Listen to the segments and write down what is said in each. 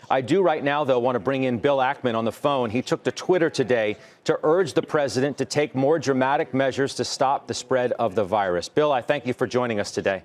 I do right now, though, want to bring in Bill Ackman on the phone. He took to Twitter today to urge the president to take more dramatic measures to stop the spread of the virus. Bill, I thank you for joining us today.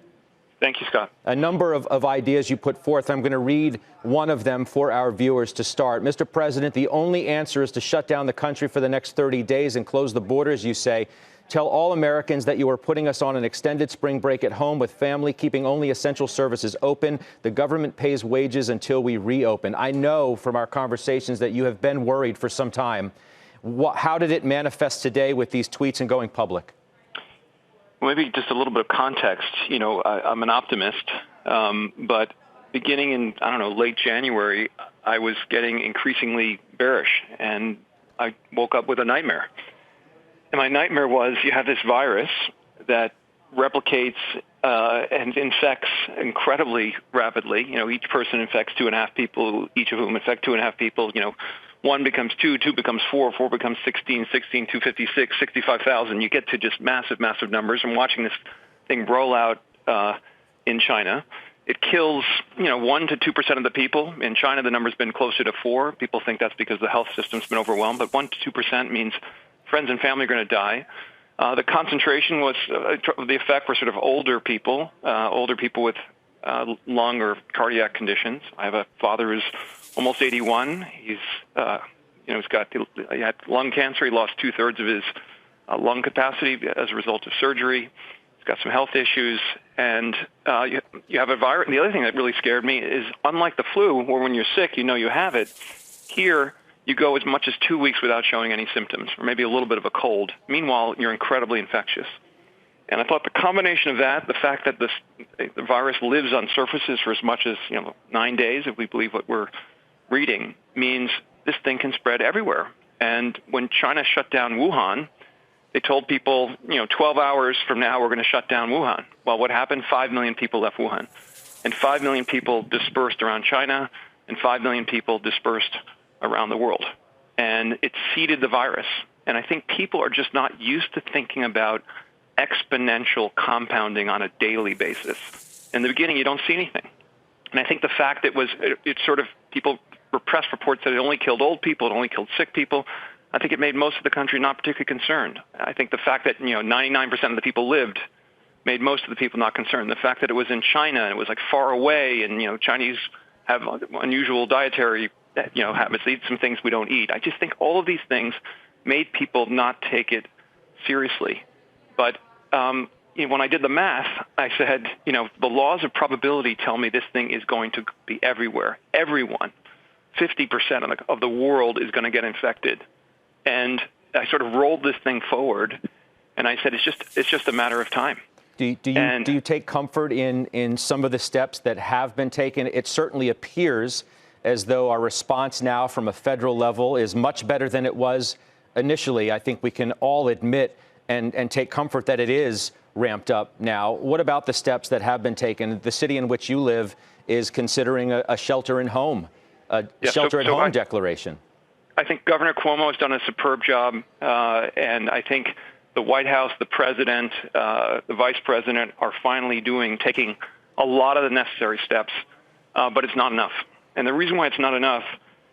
Thank you, Scott. A number of ideas you put forth. I'm going to read one of them for our viewers to start. Mr. President, the only answer is to shut down the country for the next 30 days and close the borders, you say. Tell all Americans that you are putting us on an extended spring break at home with family, keeping only essential services open. The government pays wages until we reopen. I know from our conversations that you have been worried for some time. How did it manifest today with these tweets and going public? Maybe just a little bit of context. You know, I'm an optimist, but beginning in, late January, I was getting increasingly bearish, and I woke up with a nightmare. And my nightmare was you have this virus that replicates and infects incredibly rapidly. You know, each person infects 2.5 people, each of whom infect 2.5 people. You know, 1 becomes 2, 2 becomes 4, 4 becomes 16, 16, 256, 65,000. You get to just massive, massive numbers. I'm watching this thing roll out in China. It kills, 1 to 2% of the people. In China, the number's been closer to 4. People think that's because the health system's been overwhelmed, but 1 to 2% means friends and family are going to die. The concentration was, the effect for sort of older people with lung or cardiac conditions. I have a father who's almost 81. He had lung cancer. He lost 2/3 of his lung capacity as a result of surgery. He's got some health issues, and you have a virus. The other thing that really scared me is, unlike the flu, where when you're sick, you know you have it, here you go as much as 2 weeks without showing any symptoms, or maybe a little bit of a cold. Meanwhile, you're incredibly infectious. And I thought the combination of that, the fact that the virus lives on surfaces for as much as 9 days, if we believe what we're reading, means this thing can spread everywhere. And when China shut down Wuhan, they told people, 12 hours from now, we're going to shut down Wuhan. Well, what happened? 5 million people left Wuhan. And 5 million people dispersed around China, and 5 million people dispersed around the world. And it seeded the virus. And I think people are just not used to thinking about exponential compounding on a daily basis. In the beginning, you don't see anything. And I think the fact people press reports that it only killed old people, it only killed sick people, I think it made most of the country not particularly concerned. I think the fact that 99% of the people lived made most of the people not concerned. The fact that it was in China and it was like far away, and Chinese have unusual dietary habits. They eat some things we don't eat. I just think all of these things made people not take it seriously. But when I did the math, I said, the laws of probability tell me this thing is going to be everywhere. Everyone, 50% of the world is going to get infected. And I sort of rolled this thing forward, and I said, it's just a matter of time. Do you take comfort in some of the steps that have been taken? It certainly appears as though our response now from a federal level is much better than it was initially. I think we can all admit and take comfort that it is ramped up now. What about the steps that have been taken? The city in which you live is considering a shelter-at-home declaration. I think Governor Cuomo has done a superb job, and I think the White House, the president, the vice president are finally taking a lot of the necessary steps, but it's not enough. And the reason why it's not enough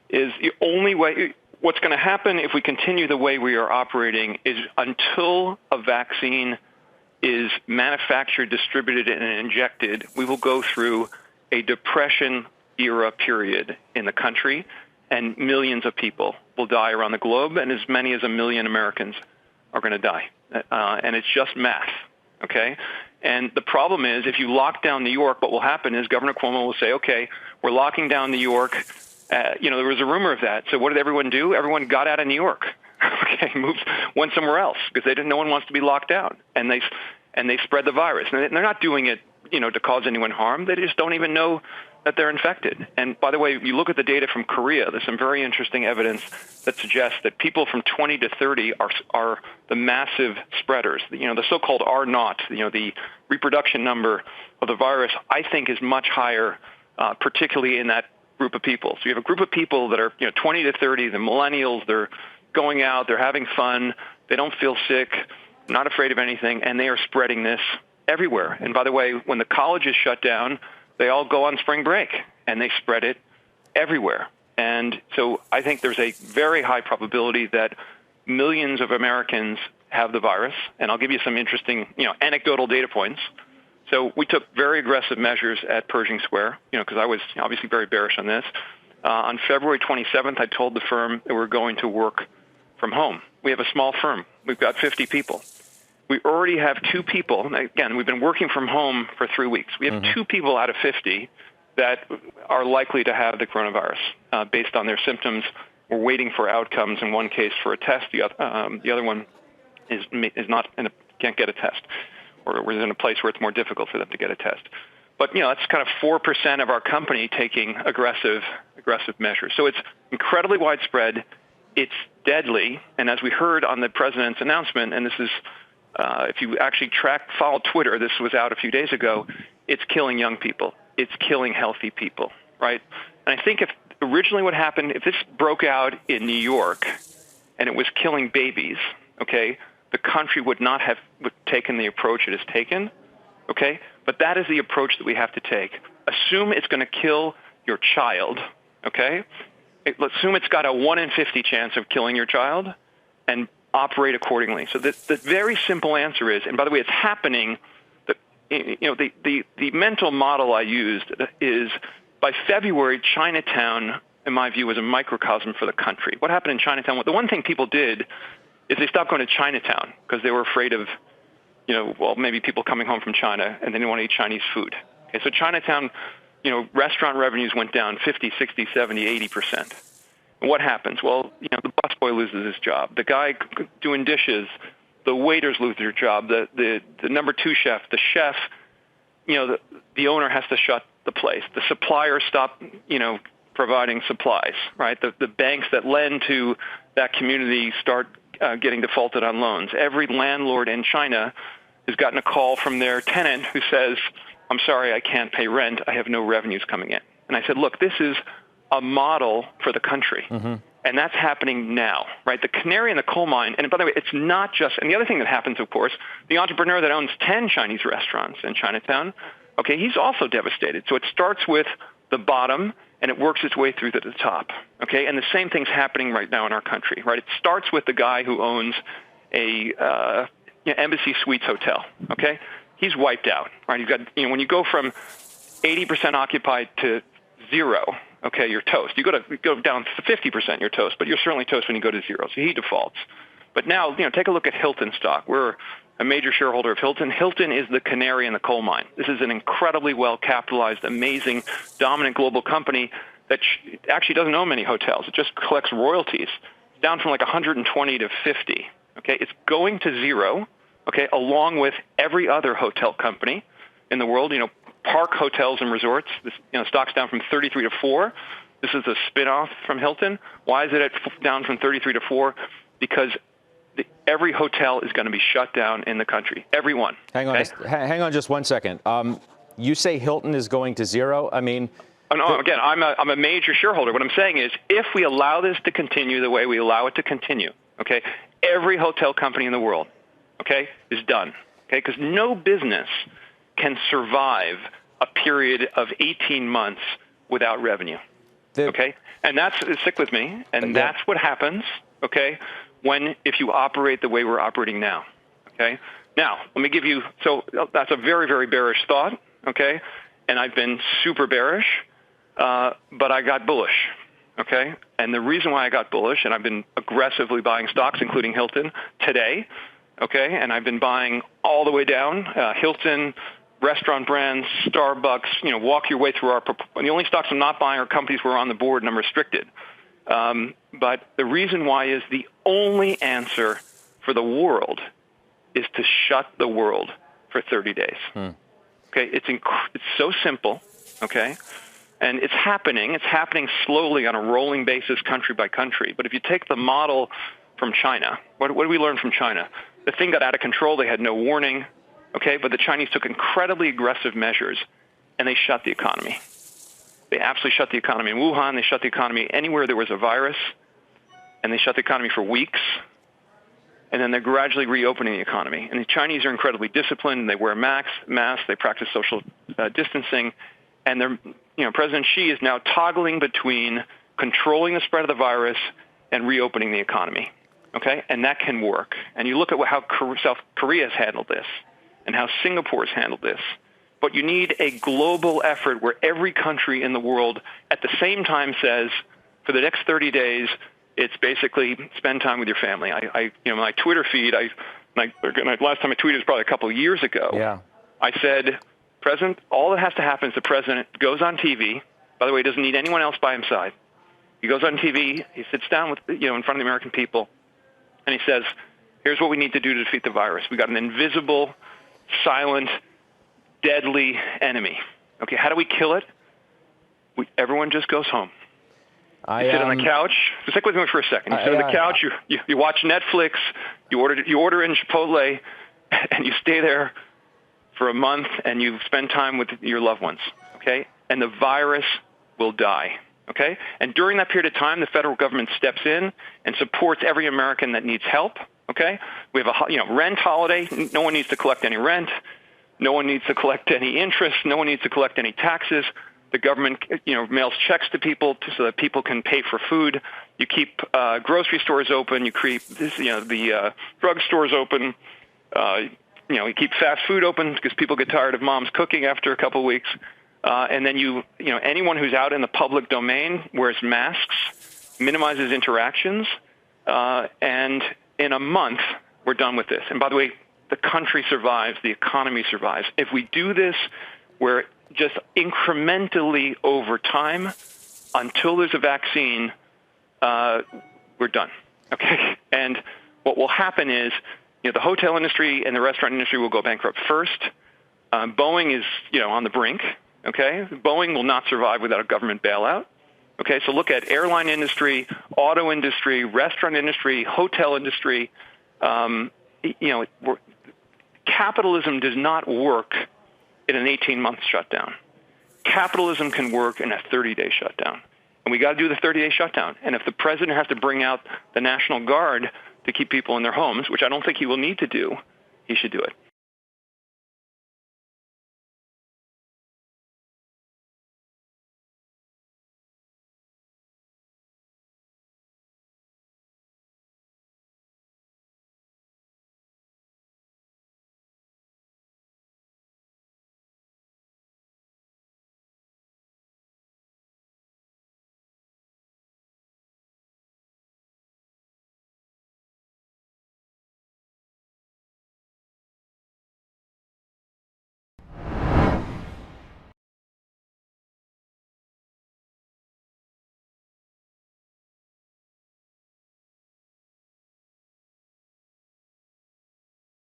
is the only way, what's going to happen if we continue the way we are operating is until a vaccine is manufactured, distributed, and injected, we will go through a depression-era period in the country, and millions of people will die around the globe, and as many as 1 million Americans are going to die. And it's just math, okay? And the problem is, if you lock down New York, what will happen is Governor Cuomo will say, okay, we're locking down New York. There was a rumor of that. So what did everyone do? Everyone got out of New York, okay, went somewhere else because no one wants to be locked down. And they spread the virus. And they're not doing it, to cause anyone harm. They just don't even know that they're infected. And by the way, you look at the data from Korea, there's some very interesting evidence that suggests that people from 20 to 30 are the massive spreaders. The so-called R0, the reproduction number of the virus, I think is much higher, particularly in that group of people. So you have a group of people that are 20 to 30, the millennials, they're going out, they're having fun, they don't feel sick, not afraid of anything, and they are spreading this everywhere. And by the way, when the colleges shut down, they all go on spring break, and they spread it everywhere. And so I think there's a very high probability that millions of Americans have the virus. And I'll give you some interesting, anecdotal data points. So we took very aggressive measures at Pershing Square, because I was obviously very bearish on this. On February 27th, I told the firm that we're going to work from home. We have a small firm. We've got 50 people. We already have 2 people. Again, we've been working from home for 3 weeks. We have 2 people out of 50 that are likely to have the coronavirus based on their symptoms. We're waiting for outcomes in one case for a test. The other one is not can't get a test, or we're in a place where it's more difficult for them to get a test. But that's kind of 4% of our company taking aggressive measures. So it's incredibly widespread. It's deadly, and as we heard on the president's announcement, and this is if you actually follow Twitter, this was out a few days ago. It's killing young people. It's killing healthy people, right? And I think if originally what happened, if this broke out in New York and it was killing babies, okay, the country would not have taken the approach it has taken, okay? But that is the approach that we have to take. Assume it's going to kill your child, okay? Let's assume it's got a 1 in 50 chance of killing your child and operate accordingly. So the very simple answer is, and by the way, it's happening. The mental model I used is by February, Chinatown, in my view, was a microcosm for the country. What happened in Chinatown? Well, the one thing people did is they stopped going to Chinatown because they were afraid of, maybe people coming home from China and they didn't want to eat Chinese food. Okay, so Chinatown, restaurant revenues went down 50, 60, 70, 80%. And what happens? Well, the busboy loses his job. The guy doing dishes, the waiters lose their job. The number 2 chef, the chef, the owner has to shut the place. The suppliers stop, providing supplies, right? The banks that lend to that community start getting defaulted on loans. Every landlord in China has gotten a call from their tenant who says, I'm sorry, I can't pay rent. I have no revenues coming in. And I said, look, this is a model for the country. Mm-hmm. And that's happening now, right? The canary in the coal mine, and by the way, it's not just, and the other thing that happens, of course, the entrepreneur that owns 10 Chinese restaurants in Chinatown, okay, he's also devastated. So it starts with the bottom, and it works its way through to the top, okay? And the same thing's happening right now in our country, right? It starts with the guy who owns a Embassy Suites hotel, okay? He's wiped out, right? You've got, when you go from 80% occupied to 0, okay, you're toast. You go down to 50%, you're toast, but you're certainly toast when you go to 0. So he defaults. But now, take a look at Hilton stock. We're a major shareholder of Hilton. Hilton is the canary in the coal mine. This is an incredibly well-capitalized, amazing, dominant global company that actually doesn't own many hotels. It just collects royalties. It's down from like 120 to 50. Okay, it's going to 0. Okay, along with every other hotel company in the world. Park Hotels and Resorts, this stock's down from 33 to 4. This is a spinoff from Hilton. Why is it down from 33 to 4? Because every hotel is going to be shut down in the country. Every one. Hang on just 1 second. You say Hilton is going to 0? I mean... Again, I'm a major shareholder. What I'm saying is if we allow this to continue the way we allow it to continue, okay, every hotel company in the world, okay, is done. Okay, because no business can survive a period of 18 months without revenue, okay? And stick with me, and that's what happens, okay, if you operate the way we're operating now, okay? Now, let me give you, so that's a very, very bearish thought, okay? And I've been super bearish, but I got bullish, okay? And the reason why I got bullish, and I've been aggressively buying stocks, including Hilton, today, okay? And I've been buying all the way down, Hilton, restaurant brands, Starbucks, walk your way through the only stocks I'm not buying are companies who are on the board and I'm restricted. But the reason why is the only answer for the world is to shut the world for 30 days. Okay, it's so simple, okay? And it's happening slowly on a rolling basis, country by country. But if you take the model from China, what do we learn from China? The thing got out of control, they had no warning. Okay, but the Chinese took incredibly aggressive measures, and they shut the economy. They absolutely shut the economy in Wuhan. They shut the economy anywhere there was a virus, and they shut the economy for weeks, and then they're gradually reopening the economy. And the Chinese are incredibly disciplined. They wear masks. They practice social distancing, and they're President Xi is now toggling between controlling the spread of the virus and reopening the economy. Okay, and that can work. And you look at how South Korea has handled this and how Singapore has handled this. But you need a global effort where every country in the world at the same time says, for the next 30 days, it's basically spend time with your family. My Twitter feed, last time I tweeted was probably a couple of years ago. Yeah. I said, President, all that has to happen is the president goes on TV. By the way, he doesn't need anyone else by his side. He goes on TV, he sits down with, in front of the American people, and he says, here's what we need to do to defeat the virus. We got an invisible, silent, deadly enemy. Okay, how do we kill it? Everyone just goes home. You sit on the couch. Just stick with me for a second. You sit on the couch. You watch Netflix. You order in Chipotle, and you stay there for a month, and you spend time with your loved ones. Okay, and the virus will die. Okay, and during that period of time, the federal government steps in and supports every American that needs help. Okay, we have a rent holiday. No one needs to collect any rent. No one needs to collect any interest. No one needs to collect any taxes. The government, mails checks to people so that people can pay for food. You keep grocery stores open. You keep the drug stores open. You keep fast food open because people get tired of mom's cooking after a couple of weeks. And then anyone who's out in the public domain wears masks, minimizes interactions, and in a month we're done with this. And by the way, the country survives, the economy survives. If we do this, we're just incrementally over time until there's a vaccine, we're done. Okay, and what will happen is, the hotel industry and the restaurant industry will go bankrupt first. Boeing is, on the brink. Okay, Boeing will not survive without a government bailout. Okay, so look at airline industry, auto industry, restaurant industry, hotel industry. Capitalism does not work in an 18-month shutdown. Capitalism can work in a 30-day shutdown. And we got to do the 30-day shutdown. And if the president has to bring out the National Guard to keep people in their homes, which I don't think he will need to do, he should do it.